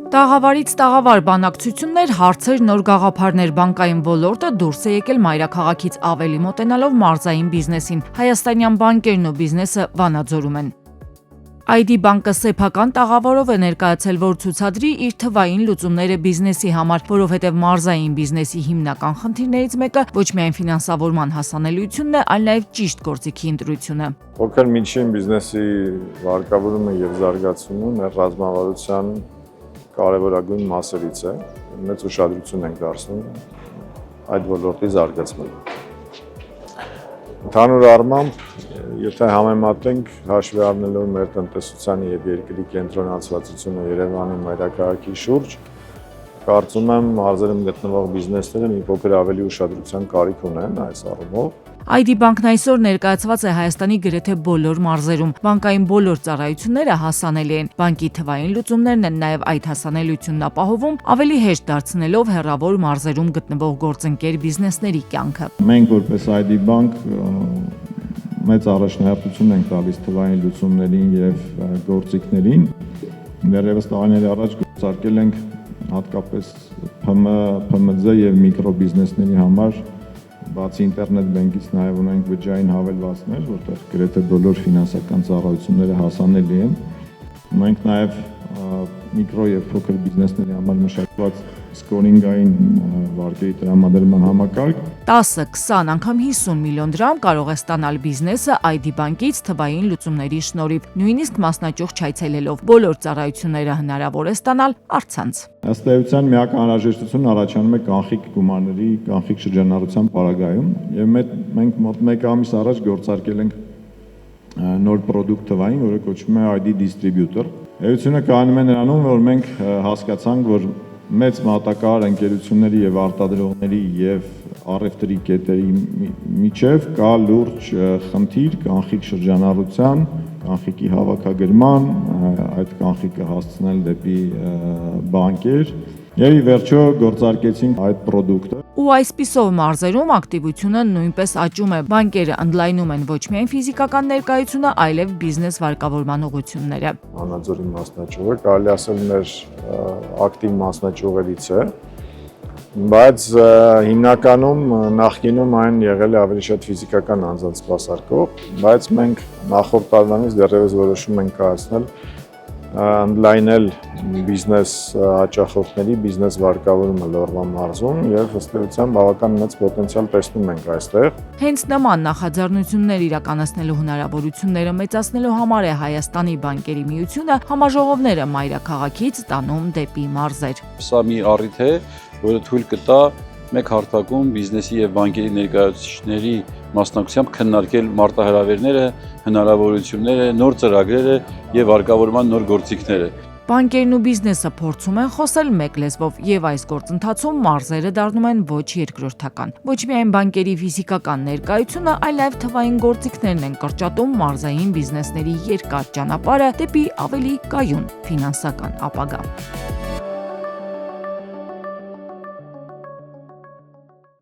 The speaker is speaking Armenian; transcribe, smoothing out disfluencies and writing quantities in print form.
Տաղավարից տաղավար բանակցություններ, հարցեր, նոր գաղափարներ, բանկային ոլորտը դուրս է եկել մայրաքաղաքից ավելի մոտենալով մարզային բիզնեսին։ Հայաստանյան բանկերն ու բիզնեսը Վանաձորում են։ ID բանկը սեփական տաղավարով է ներկայացել, որ ցուցադրի իր թվային լուծումները բիզնեսի համար, որովհետև մարզային բիզնեսի հիմնական խնդիրներից մեկը ոչ միայն ֆինանսավորման հասանելիությունն է, այլ նաև ճիշտ գործիքի ընտրությունը։ Փոքր միջին բիզնեսի վարկավորումը եւ զարգացումը մեր ռազմավարության կարևորագույն մասերից է։ Մեծ ուշադրություն ենք դարձնում այդ ոլորտի զարգացմանը։ Ընդհանուր առմամբ, եթե համեմատենք հաշվի առնելով մեր տնտեսության եւ երկրի կենտրոնացվածությունը Երևանի մայրաքաղաքի շուրջ, կարծում եմ մարզերում գտնվող բիզնեսները մի փոքր ավելի ուշադրության կարիք ունեն այս առումով։ ID բանկն այսօր ներկայացված է Հայաստանի գրեթե բոլոր մարզերում։ Բանկային բոլոր ծառայությունները հասանելի են։ Բանկի թվային լուծումներն են նաև այդ հասանելիությունն ապահովում, ավելի հեշտ դարձնելով հեռավոր մարզերում գտնվող գործընկեր բիզնեսների կյանքը։ Մենք որպես ID բանկ մեծ առաջնահերթություն ենք տալիս թվային լուծումներին եւ գործիքներին։ Դեռևս տարիներ առաջ գործարկել ենք հատկապես ՓՄՁ եւ միկրոբիզնեսների համար բացի ինտերնետ բանկից նաև ունենք բջջային հավելվածներ, որտեղ գրեթե բոլոր ֆինանսական ծառայությունները հասանելի են։ Ունենք նաև միկրո եւ փոքր բիզնեսների համար մշակված սկորինգային վարկերի տրամադրման համակարգ։ 10, 20, անգամ 50 միլիոն դրամ կարող է ստանալ բիզնեսը ID բանկից թվային լուծումների շնորհիվ, նույնիսկ մասնաճյուղ չայցելելով։ Բոլոր ծառայությունները հնարավոր է ստանալ առցանց։ Ըստ էության միակ անհրաժեշտությունն առաջանում է կանխիկ գումարների, կանխիկ շրջանառության պարագայում, եւ մենք մոտ 1 ամիս առաջ գործարկել ենք նոր product թվային, որը կոչվում է ID distributor։ Էությունը կայանում է նրանում, որ մենք հասկացանք, որ մեծ մատակարար ընկերությունների եւ արտադրողների եւ առևտրի կետերի միջև կա լուրջ խնդիր կանխիկ շրջանառության, կանխիկի հավաքագրման, այդ կանխիկը հասցնել դեպի բանկեր եւ ի վերջո գործարկեցինք այդ product-ը։ Ու այսպիսով մարզերում ակտիվությունը նույնպես աճում է։ Բանկերը ընդլայնում են ոչ միայն ֆիզիկական ներկայությունը, այլև բիզնես վարկավորման ուղղությունները։ Վանաձորի մասնաճյուղը կարելի ասել մեր ակտիվ մասնաճյուղերից է, բայց հիմնականում նախկինում այն եղել է ավելի շատ ֆիզիկական անձանց սպասարկող, բայց մենք նախորդ տարվանից դեռևս որոշում ենք կայացնել ընդլայնել բիզնես հաճախորդների բիզնես վարկավորումը Լոռվա մարզում եւ ըստ էության բավական մեծ պոտենցիալ տեսնում ենք այստեղ։ Հենց նման նախաձեռնություններ իրականացնելու հնարավորությունները մեծացնելու համար է Հայաստանի բանկերի միությունը համաժողովները մայրաքաղաքից տանում դեպի մարզեր։ Սա մի առիթ է, որը թույլ կտա մեկ հարթակում բիզնեսի եւ բանկերի ներկայացուցիչների մասնակցությամբ քննարկել մարտահրավերները, հնարավորությունները, նոր ծրագրերը եւ վարկավորման նոր գործիքները։ Բանկերն ու բիզնեսը փորձում են խոսել մեկ լեզվով եւ այս գործընթացում մարզերը դառնում են ոչ երկրորդական։ Ոչ միայն բանկերի ֆիզիկական ներկայությունը, այլ նաեւ թվային գործիքներն են կրճատում մարզային բիզնեսների երկար ճանապարհը դեպի ավելի կայուն ֆինանսական ապագա։